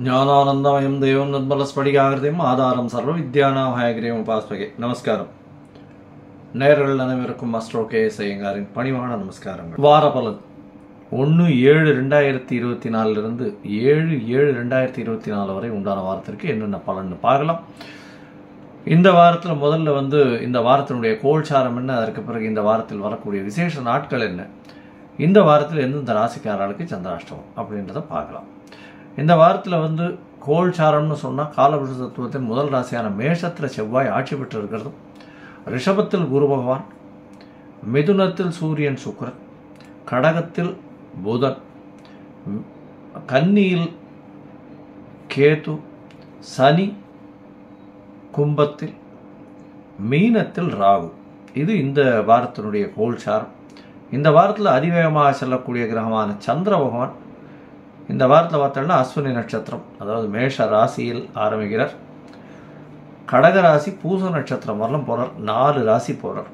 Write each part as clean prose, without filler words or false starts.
ஞானானந்தமயம் தெய்வம் நிர்மலஸ்படிகாகிருதியும் ஆதாரம் சர்வ வித்யானாம் ஹயகிரியம் உபாஸ்மகே. நமஸ்காரம். நேயர்கள் அனைவருக்கும் அஸ்ட்ரோ கே.எஸ். ஐயங்காரின் பணிவான நமஸ்காரங்கள். வார பலன் 1/7/2024 7/7/2024 வரை உண்டான வாரத்திற்கு என்னென்ன பலன் பார்க்கலாம். இந்த வாரத்தில் முதல்ல இந்த வாரத்தினுடைய கோல்சாரம் என்ன, அதற்கு பிறகு இந்த வாரத்தில் வரக்கூடிய விசேஷ நாட்கள் என்ன, இந்த வாரத்தில் எந்தெந்த ராசிக்காரர்களுக்கு சந்திராஷ்டமம் அப்படின்றத பார்க்கலாம். இந்த வாரத்தில் கோல்சாரம்னு சொன்னால் காலபுருஷ தத்துவத்தின் முதல் ராசியான மேஷத்தில் செவ்வாய் ஆட்சி பெற்று இருக்கிறதும், ரிஷபத்தில் குரு பகவான், மிதுனத்தில் சூரியன் சுக்கிரன், கடகத்தில் புதன், கன்னியில் கேது, சனி கும்பத்தில், மீனத்தில் ராகு. இது இந்த வாரத்தினுடைய கோல்சாரம். இந்த வாரத்தில் அதிவேகமாக செல்லக்கூடிய கிரகமான சந்திர பகவான் இந்த வாரத்தில் பார்த்தோம்னா அஸ்வினி நட்சத்திரம், அதாவது மேஷ ராசியில் ஆரம்பிக்கிறார். கடக ராசி பூச நட்சத்திரம் வரலாம் போகிறார். 4 ராசி போகிறார்.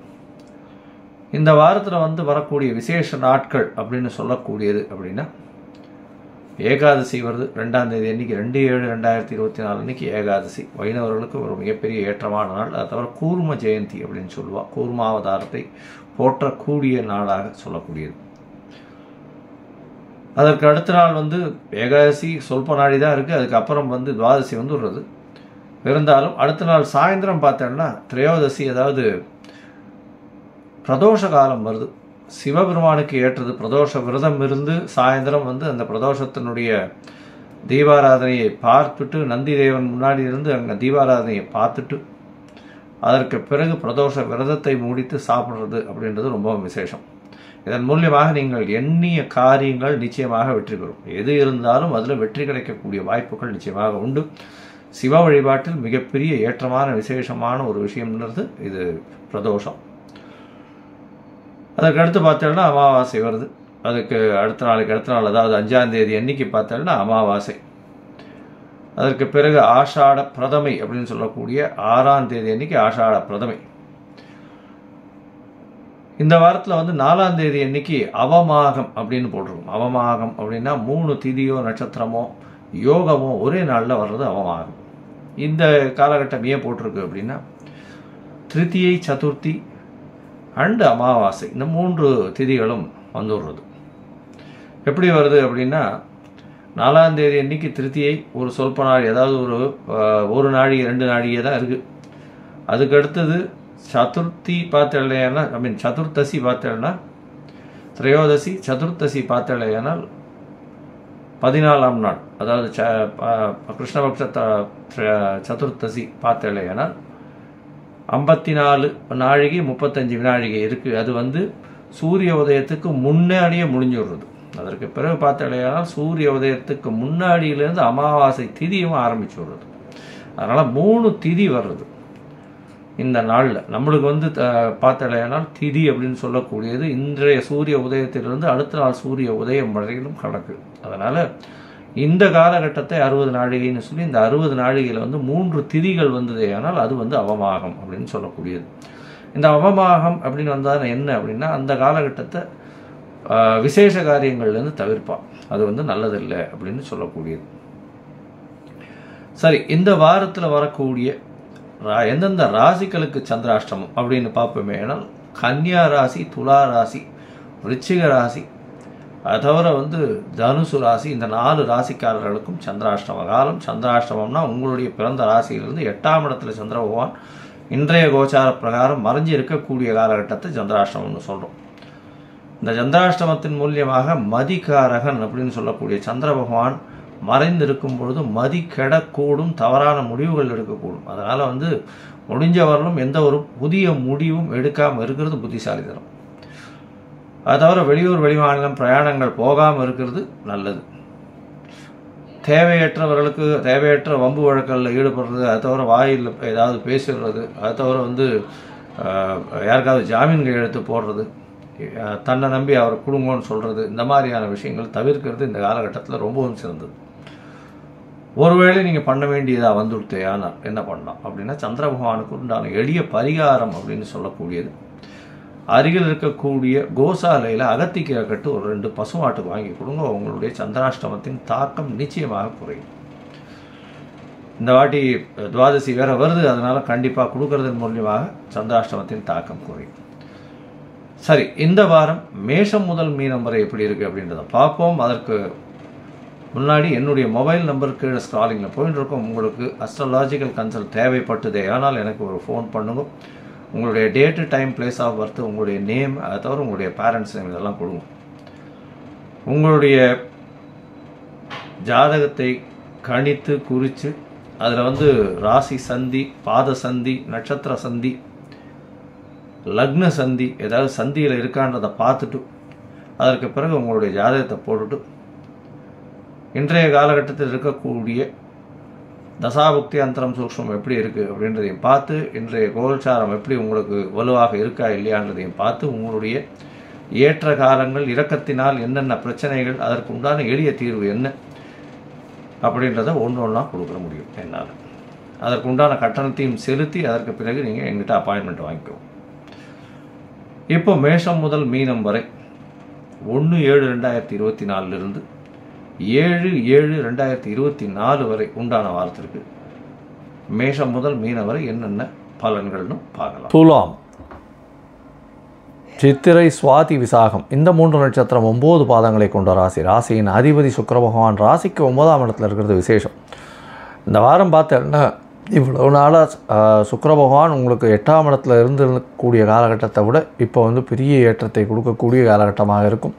இந்த வாரத்தில் வரக்கூடிய விசேஷ நாட்கள் அப்படின்னு சொல்லக்கூடியது அப்படின்னா, ஏகாதசி வருது. 2ஆம் தேதி அன்னைக்கு 2/7/2024 அன்னைக்கு ஏகாதசி. வைணவர்களுக்கு ஒரு மிகப்பெரிய ஏற்றமான நாள். அதை தவிர கூர்ம ஜெயந்தி அப்படின்னு சொல்லுவாள். கூர்மாவதாரத்தை போற்றக்கூடிய நாளாக சொல்லக்கூடியது. அதற்கு அடுத்த நாள் ஏகாதசி சொல்ப நாடி தான் இருக்குது. அதுக்கப்புறம் துவாதசி வருது. இருந்தாலும் அடுத்த நாள் சாயந்தரம் பார்த்தோம்னா திரையோதசி, அதாவது பிரதோஷ காலம் வருது. சிவபெருமானுக்கு ஏற்றது பிரதோஷ விரதம் இருந்து சாயந்தரம் அந்த பிரதோஷத்தினுடைய தீபாராதனையை பார்த்துட்டு, நந்தி தேவன் முன்னாடி இருந்து அங்கே தீபாராதனையை பார்த்துட்டு அதற்கு பிறகு பிரதோஷ விரதத்தை முடித்து சாப்பிட்றது அப்படின்றது ரொம்ப விசேஷம். இதன் மூலியமாக நீங்கள் எண்ணிய காரியங்கள் நிச்சயமாக வெற்றி பெறும். எது இருந்தாலும் அதில் வெற்றி கிடைக்கக்கூடிய வாய்ப்புகள் நிச்சயமாக உண்டு. சிவ வழிபாட்டில் மிகப்பெரிய ஏற்றமான விசேஷமான ஒரு விஷயம்ன்றது இது பிரதோஷம். அதற்கு அடுத்து பார்த்தோம்னா அமாவாசை வருது. அதுக்கு அடுத்த நாள் அதாவது 5ஆம் தேதி அன்னைக்கு பார்த்தோம்னா அமாவாசை. அதற்கு பிறகு ஆஷாட பிரதமை அப்படின்னு சொல்லக்கூடிய 6ஆம் தேதி அன்னைக்கு ஆஷாட பிரதமை. இந்த வாரத்தில் 4ஆம் தேதி அன்னைக்கு அவமாகம் அப்படின்னு போட்டிருக்கும். அவமாகம் அப்படின்னா 3 திதியோ நட்சத்திரமோ யோகமோ ஒரே நாளில் வர்றது அவமாகம். இந்த காலகட்டம் ஏன் போட்டிருக்கு அப்படின்னா, திருத்தியை, சதுர்த்தி அண்டு அமாவாசை, இந்த 3 திதிகளும் வந்துடுறது. எப்படி வருது அப்படின்னா, 4ஆம் தேதி அன்னைக்கு திருத்தியை ஒரு சொல்ப நாள், ஏதாவது ஒரு நாழிகை 2 நாழிகை தான் இருக்குது. அதுக்கு அடுத்தது சதுர்த்தி பார்த்தேன்னா சதுர்த்தசி பார்த்தேன்னா திரையோதசி, சதுர்த்தசி பார்த்தேனால் 14ஆம் நாள், அதாவது கிருஷ்ணபக்ஷ சதுர்த்தசி பார்த்தேனால் 54 நாழிகை 35 வினாழிகை இருக்குது. அது சூரிய உதயத்துக்கு முன்னாடியே முடிஞ்சுடுறது. அதற்கு பிறகு பார்த்தேனால் சூரிய உதயத்துக்கு முன்னாடியிலேருந்து அமாவாசை திதியும் ஆரம்பிச்சு விடுறது. அதனால் 3 திதி வர்றது இந்த நாளில். நம்மளுக்கு பார்த்தலையானால் திதி அப்படின்னு சொல்லக்கூடியது இன்றைய சூரிய உதயத்திலிருந்து அடுத்த நாள் சூரிய உதயம் வரையிலும் கணக்கு. அதனால் இந்த காலகட்டத்தை 60 நாழிகைன்னு சொல்லி, இந்த 60 நாழிகையில் 3 திதிகள் வந்ததே ஆனால் அது அவமாகம் அப்படின்னு சொல்லக்கூடியது. இந்த அவமாகம் அப்படின்னு வந்தால் என்ன அப்படின்னா, அந்த காலகட்டத்தை விசேஷ காரியங்கள்லேருந்து தவிர்ப்பான். அது நல்லதில்லை அப்படின்னு சொல்லக்கூடியது. சரி, இந்த வாரத்தில் வரக்கூடிய எந்தெந்த ராசிகளுக்கு சந்திராஷ்டமம் அப்படின்னு பார்ப்போமே. ஆனால் கன்னியா ராசி, துலா ராசி, விருச்சிக ராசி, அது தவிர தனுசு ராசி, இந்த 4 ராசிக்காரர்களுக்கும் சந்திராஷ்டம காலம். சந்திராஷ்டமம்னா உங்களுடைய பிறந்த ராசியிலிருந்து 8ஆம் இடத்துல சந்திர பகவான் இன்றைய கோச்சார பிரகாரம் மறைஞ்சி இருக்கக்கூடிய காலகட்டத்தை சந்திராஷ்டமம்னு சொல்கிறோம். இந்த சந்திராஷ்டமத்தின் மூலியமாக மதிகாரகன் அப்படின்னு சொல்லக்கூடிய சந்திர பகவான் மறைந்திருக்கும் பொழுது மதி கெடக்கூடும், தவறான முடிவுகள் எடுக்கக்கூடும். அதனால் முடிஞ்சவர்களும் எந்த ஒரு புதிய முடிவும் எடுக்காமல் இருக்கிறது புத்திசாலித்தனம். அது தவிர வெளியூர் வெளிமாநிலம் பிரயாணங்கள் போகாமல் இருக்கிறது நல்லது. தேவையற்றவர்களுக்கு தேவையற்ற வம்பு வழக்குகளில் ஈடுபடுறது, அது தவிர வாயில் ஏதாவது பேசிடுறது, அது தவிர யாருக்காவது ஜாமீன் கையெழுத்து போடுறது, தன்னை நம்பி அவர் குடும்பம்னு சொல்கிறது, இந்த மாதிரியான விஷயங்கள் தவிர்க்கிறது இந்த காலகட்டத்தில் ரொம்பவும் சிறந்தது. ஒருவேளை நீங்கள் பண்ண வேண்டியதாக வந்துடுத்தே, ஆனால் என்ன பண்ணலாம் அப்படின்னா, சந்திர பகவானுக்கு உண்டான எளிய பரிகாரம் அப்படின்னு சொல்லக்கூடியது, அருகில் இருக்கக்கூடிய கோசாலையில் அகத்திக்கீரை கட்டு ஒரு 2 பசுமாட்டுக்கு வாங்கி கொடுங்க. உங்களுடைய சந்திராஷ்டமத்தின் தாக்கம் நிச்சயமாக குறையும். இந்த வாட்டி துவாதசி வேற வருது, அதனால கண்டிப்பாக கொடுக்கறதன் மூலியமாக சந்திராஷ்டமத்தின் தாக்கம் குறையும். சரி, இந்த வாரம் மேஷம் முதல் மீனம் வரை எப்படி இருக்குது அப்படின்றத பார்ப்போம். அதற்கு முன்னாடி என்னுடைய மொபைல் நம்பர் கீழே ஸ்க்ராலிங்கில் போயிட்டு இருக்கோம். உங்களுக்கு அஸ்ட்ராலாஜிக்கல் கன்சல்ட் தேவைப்பட்டதே ஆனால் எனக்கு ஒரு ஃபோன் பண்ணுங்க. உங்களுடைய date, time, place of birth, உங்களுடைய நேம், அதை தவிர உங்களுடைய பேரண்ட்ஸ் நேம் இதெல்லாம் கொடுங்க. உங்களுடைய ஜாதகத்தை கணித்து குறித்து அதில் ராசி சந்தி, பாத சந்தி, நட்சத்திர சந்தி, லக்ன சந்தி, ஏதாவது சந்தியில் இருக்கான்றதை பார்த்துட்டு அதற்கு பிறகு உங்களுடைய ஜாதகத்தை போட்டுட்டு இன்றைய காலகட்டத்தில் இருக்கக்கூடிய தசாபுக்தி அந்தரம் சூக்ஷ்மம் எப்படி இருக்குது அப்படின்றதையும் பார்த்து, இன்றைய கோல்சாரம் எப்படி உங்களுக்கு வலுவாக இருக்கா இல்லையான்றதையும் பார்த்து, உங்களுடைய ஏற்ற காலங்கள், இரக்கத்தினால் என்னென்ன பிரச்சனைகள், அதற்கு உண்டான எளிய தீர்வு என்ன அப்படின்றத ஒன்று ஒன்றா கொடுக்க முடியும் என்னால். அதற்கு உண்டான கட்டணத்தையும் செலுத்தி அதற்கு பிறகு நீங்கள் எங்கிட்ட அப்பாயின்மெண்ட் வாங்கிக்கோ. இப்போ மேஷம் முதல் மீனம் வரை 1/7/2024 7/7/2024 வரை உண்டான வாரத்திற்கு மேஷம் முதல் மீனம் வரை என்னென்ன பலன்கள்னு பார்க்கலாம். துலாம், சித்திரை, சுவாதி, விசாகம் இந்த 3 நட்சத்திரம் 9 பாதங்களை கொண்ட ராசி. ராசியின் அதிபதி சுக்கிர பகவான் ராசிக்கு 9ஆம் இடத்துல இருக்கிறது விசேஷம். இந்த வாரம் பார்த்தேன்னா இவ்வளவு நாளாக சுக்கிர பகவான் உங்களுக்கு 8ஆம் இடத்துல இருந்திருக்கக்கூடிய காலகட்டத்தை விட இப்போ பெரிய ஏற்றத்தை கொடுக்கக்கூடிய காலகட்டமாக இருக்கும்.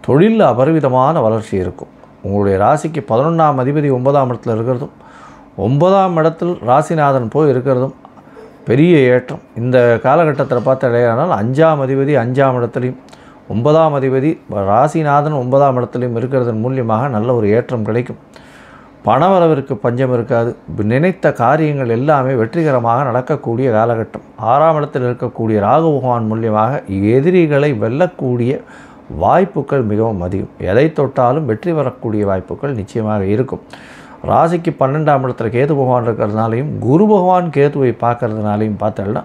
தொழிலில் அபரிவிதமான வளர்ச்சி இருக்கும். உங்களுடைய ராசிக்கு 11ஆம் அதிபதி 9ஆம் இடத்துல இருக்கிறதும் 9ஆம் இடத்தில் ராசிநாதன் போய் இருக்கிறதும் பெரிய ஏற்றம். இந்த காலகட்டத்தில் பார்த்தாலேயானால் 5ஆம் அதிபதி 5ஆம் இடத்துலையும் 9ஆம் அதிபதி ராசிநாதன் 9ஆம் இடத்துலையும் இருக்கிறதன் மூலியமாக நல்ல ஒரு ஏற்றம் கிடைக்கும். பணவரவிற்கு பஞ்சம் இருக்காது. நினைத்த காரியங்கள் எல்லாமே வெற்றிகரமாக நடக்கக்கூடிய காலகட்டம். 6ஆம் இடத்தில் இருக்கக்கூடிய ராகு பகவான் மூலியமாக எதிரிகளை வெல்லக்கூடிய வாய்ப்புகள் மிகவும் அதிகம். எதை தொட்டாலும் வெற்றி பெறக்கூடிய வாய்ப்புகள் நிச்சயமாக இருக்கும். ராசிக்கு 12ஆம் இடத்துல கேது பகவான் இருக்கிறதுனாலையும் குரு பகவான் கேதுவை பார்க்கறதுனாலையும் பார்த்தோம்னா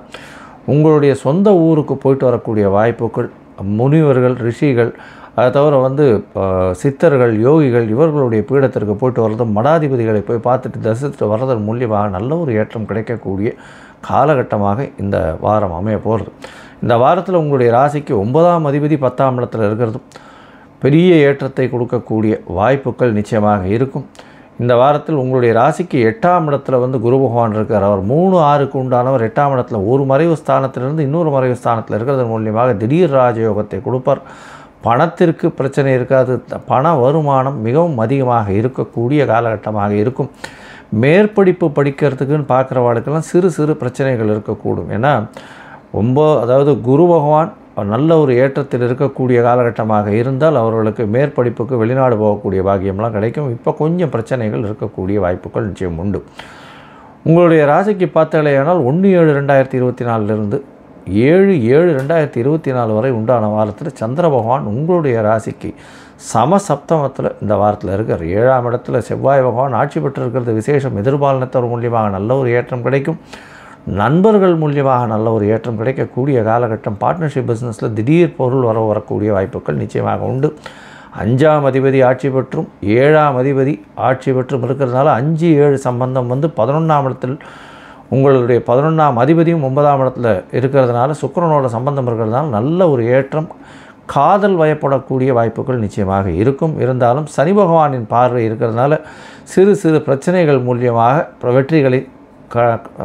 உங்களுடைய சொந்த ஊருக்கு போயிட்டு வரக்கூடிய வாய்ப்புகள், முனிவர்கள், ரிஷிகள், அதை தவிர சித்தர்கள், யோகிகள் இவர்களுடைய பீடத்திற்கு போயிட்டு வர்றதும், மடாதிபதிகளை போய் பார்த்துட்டு தரிசித்துட்டு வர்றதன் மூலியமாக நல்ல ஒரு ஏற்றம் கிடைக்கக்கூடிய காலகட்டமாக இந்த வாரம் அமைய போகிறது. இந்த வாரத்தில் உங்களுடைய ராசிக்கு 9ஆம் அதிபதி 10ஆம் இடத்துல இருக்கிறதும் பெரிய ஏற்றத்தை கொடுக்கக்கூடிய வாய்ப்புகள் நிச்சயமாக இருக்கும். இந்த வாரத்தில் உங்களுடைய ராசிக்கு 8ஆம் இடத்துல குரு பகவான் இருக்கார். அவர் 3/6க்கு உண்டானவர். 8ஆம் இடத்துல ஒரு மறைவு ஸ்தானத்திலிருந்து இன்னொரு மறைவு ஸ்தானத்தில் இருக்கிறது மூலியமாக திடீர் ராஜயோகத்தை கொடுப்பார். பணத்திற்கு பிரச்சனை இருக்காது. பண வருமானம் மிகவும் அதிகமாக இருக்கக்கூடிய காலகட்டமாக இருக்கும். மேற்படிப்பு படிக்கிறதுக்குன்னு பார்க்குறவாளுக்கெல்லாம் சிறு சிறு பிரச்சனைகள் இருக்கக்கூடும். ஏன்னா அதாவது குரு பகவான் நல்ல ஒரு ஏற்றத்தில் இருக்கக்கூடிய காலகட்டமாக இருந்தால் அவர்களுக்கு மேற்படிப்புக்கு வெளிநாடு போகக்கூடிய பாக்கியம்லாம் கிடைக்கும். இப்போ கொஞ்சம் பிரச்சனைகள் இருக்கக்கூடிய வாய்ப்புகள் நிச்சயம் உண்டு. உங்களுடைய ராசிக்கு பார்த்தாலேயானால் 1/7/2024 7/7/2024 வரை உண்டான வாரத்தில் சந்திர பகவான் உங்களுடைய ராசிக்கு சமசப்தமத்தில் இந்த வாரத்தில் இருக்கார். 7ஆம் இடத்துல செவ்வாய் பகவான் ஆட்சி பெற்றிருக்கிறது விசேஷம். எதிர்பாலினத்தவர் மூலியமாக நல்ல ஒரு ஏற்றம் கிடைக்கும். நண்பர்கள் மூலியமாக நல்ல ஒரு ஏற்றம் கிடைக்கக்கூடிய காலகட்டம். பார்ட்னர்ஷிப் பிஸ்னஸில் திடீர் பொருள் வரக்கூடிய வாய்ப்புகள் நிச்சயமாக உண்டு. 5ஆம் அதிபதி ஆட்சி பெற்றும் 7ஆம் அதிபதி ஆட்சி பெற்றும் இருக்கிறதுனால 5-7 சம்பந்தம் 11ஆம் இடத்தில் உங்களுடைய 11ஆம் அதிபதியும் 9ஆம் இடத்துல இருக்கிறதுனால சுக்கிரனோட சம்பந்தம் இருக்கிறதுனால நல்ல ஒரு ஏற்றம், காதல் வயப்படக்கூடிய வாய்ப்புகள் நிச்சயமாக இருக்கும். இருந்தாலும் சனி பகவானின் பார்வை இருக்கிறதுனால சிறு சிறு பிரச்சனைகள் மூலியமாக வெற்றிகளை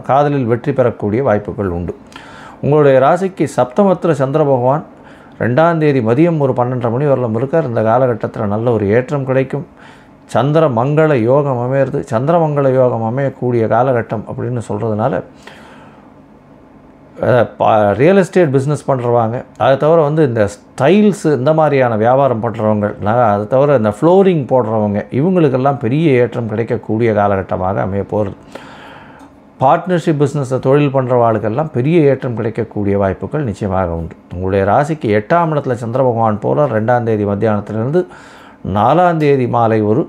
காதலில் வெற்றி பெறக்கூடிய வாய்ப்புகள் உண்டு. உங்களுடைய ராசிக்கு சப்தமத்தில் சந்திர பகவான் 2ஆம் தேதி மதியம் ஒரு 12:30 மணி வரலும் இருக்கார். இந்த காலகட்டத்தில் நல்ல ஒரு ஏற்றம் கிடைக்கும். சந்திர மங்கள யோகம் அமையிறது. சந்திர மங்கள யோகம் அமையக்கூடிய காலகட்டம் அப்படின்னு சொல்கிறதுனால ரியல் எஸ்டேட் பிஸ்னஸ் பண்ணுறவங்க, அதை தவிர இந்த ஸ்டைல்ஸு இந்த மாதிரியான வியாபாரம் பண்ணுறவங்க, அதை தவிர இந்த ஃப்ளோரிங் போடுறவங்க இவங்களுக்கெல்லாம் பெரிய ஏற்றம் கிடைக்கக்கூடிய காலகட்டமாக அமைய போகிறது. பார்ட்னர்ஷிப் பிஸ்னஸை தொழில் பண்ணுறவாளுக்கெல்லாம் பெரிய ஏற்றம் கிடைக்கக்கூடிய வாய்ப்புகள் நிச்சயமாக உண்டு. உங்களுடைய ராசிக்கு 8ஆம் இடத்துல சந்திர பகவான் போல 2ஆம் தேதி மத்தியானத்திலிருந்து 4ஆம் தேதி மாலை ஒரு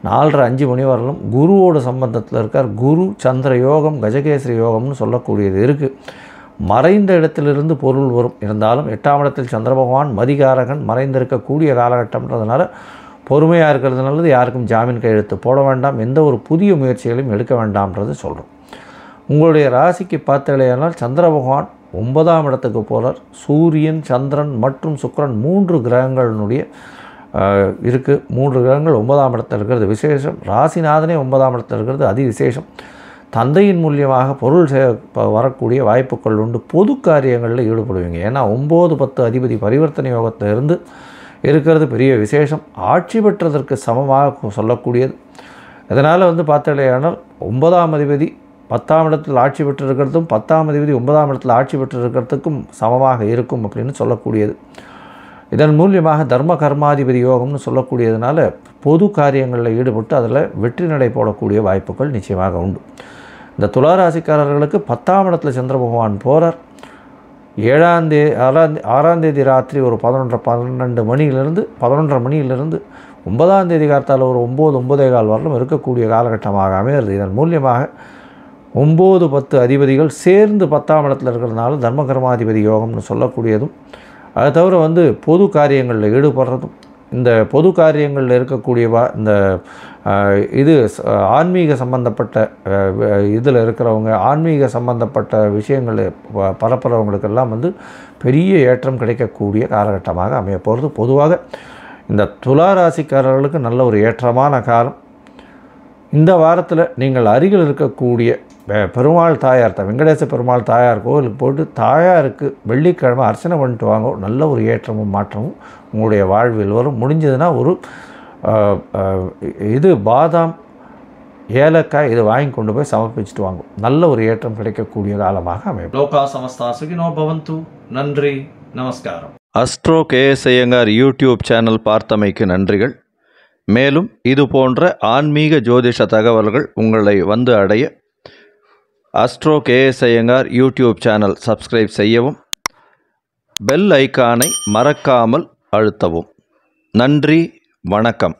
4:30-5 மணி வரலும் குருவோட சம்பந்தத்தில் இருக்கார். குரு சந்திர யோகம், கஜகேசரி யோகம்னு சொல்லக்கூடியது இருக்குது. மறைந்த இடத்திலிருந்து பொருள் வரும். இருந்தாலும் 8ஆம் இடத்தில் சந்திர பகவான் மதிகாரகன் மறைந்திருக்கக்கூடிய காலகட்டம்ன்றதுனால பொறுமையாக இருக்கிறது நல்லது. யாருக்கும் ஜாமீன் கையெழுத்து போட வேண்டாம். எந்த ஒரு புதிய முயற்சிகளையும் எடுக்க வேண்டாம்ன்றது சொல்கிறோம். உங்களுடைய ராசிக்கு பார்த்தலையானால் சந்திர பகவான் 9ஆம் இடத்துக்கு போகிறார். சூரியன், சந்திரன் மற்றும் சுக்கிரன் 3 கிரகங்களினுடைய இருக்குது. 3 கிரகங்கள் 9ஆம் இடத்தில் இருக்கிறது விசேஷம். ராசிநாதனே 9ஆம் இடத்தில் இருக்கிறது அதி விசேஷம். தந்தையின் மூலியமாக பொருள் வரக்கூடிய வாய்ப்புகள் உண்டு. பொது காரியங்களில் ஈடுபடுவீங்க. ஏன்னா 9-10 அதிபதி பரிவர்த்தனை யோகத்தில் இருந்து இருக்கிறது பெரிய விசேஷம். ஆட்சி பெற்றதற்கு சமமாக சொல்லக்கூடியது. இதனால் பார்த்தலையானால் 9ஆம் அதிபதி 10ஆம் இடத்தில் ஆட்சி பெற்றிருக்கிறதும் 10ஆம் அதிபதி 9ஆம் இடத்தில் ஆட்சி பெற்றிருக்கிறதுக்கும் சமமாக இருக்கும் அப்படின்னு சொல்லக்கூடியது. இதன் மூலியமாக தர்ம கர்மாதிபதி யோகம்னு சொல்லக்கூடியதுனால பொது காரியங்களில் ஈடுபட்டு அதில் வெற்றி நடை போடக்கூடிய வாய்ப்புகள் நிச்சயமாக உண்டு. இந்த துளாராசிக்காரர்களுக்கு 10ஆம் இடத்துல சந்திர பகவான் போகிறார். 6ஆம் தேதி ராத்திரி ஒரு 12 மணியிலிருந்து 11:30 மணியிலிருந்து 9ஆம் தேதி காலத்தால் ஒரு 9-9:15 வரலும் இருக்கக்கூடிய காலகட்டமாக அமைகிறது. இதன் மூலியமாக 9-10 அதிபதிகள் சேர்ந்து 10ஆம் இடத்துல இருக்கிறதுனால தர்ம கர்மாதிபதி யோகம்னு சொல்லக்கூடியதும், அதை தவிர பொது காரியங்களில் ஈடுபடுறதும், இந்த பொது காரியங்களில் இருக்கக்கூடிய இந்த இது ஆன்மீக சம்பந்தப்பட்ட இதில் இருக்கிறவங்க, ஆன்மீக சம்பந்தப்பட்ட விஷயங்கள் பரப்புறவங்களுக்கெல்லாம் பெரிய ஏற்றம் கிடைக்கக்கூடிய காலகட்டமாக அமைய போகிறது. பொதுவாக இந்த துளாராசிக்காரர்களுக்கு நல்ல ஒரு ஏற்றமான காலம். இந்த வாரத்தில் நீங்கள் அருகில் இருக்கக்கூடிய பெருமாள் தாயார், வெங்கடேச பெருமாள் தாயார் கோவிலுக்கு போட்டு தாயாருக்கு வெள்ளிக்கிழமை அர்ச்சனை பண்ணிட்டு வாங்க. நல்ல ஒரு ஏற்றமும் மாற்றமும் உங்களுடைய வாழ்வில் வரும். முடிஞ்சதுன்னா ஒரு இது பாதாம், ஏலக்காய் இது வாங்கி கொண்டு போய் சமர்ப்பிச்சுட்டு வாங்க. நல்ல ஒரு ஏற்றம் கிடைக்கக்கூடிய காலமாக அமையும். லோகா சமஸ்தா சுகினோ பவந்து. நன்றி, நமஸ்காரம். Astro KS Iyengar YouTube channel பார்த்தமைக்கு நன்றிகள். மேலும் இது போன்ற ஆன்மீக ஜோதிஷ தகவல்கள் உங்களை அடைய Astro KS Iyengar YouTube channel subscribe செய்யவும், பெல் ஐக்கானை மறக்காமல் அழுத்தவும். நன்றி, வணக்கம்.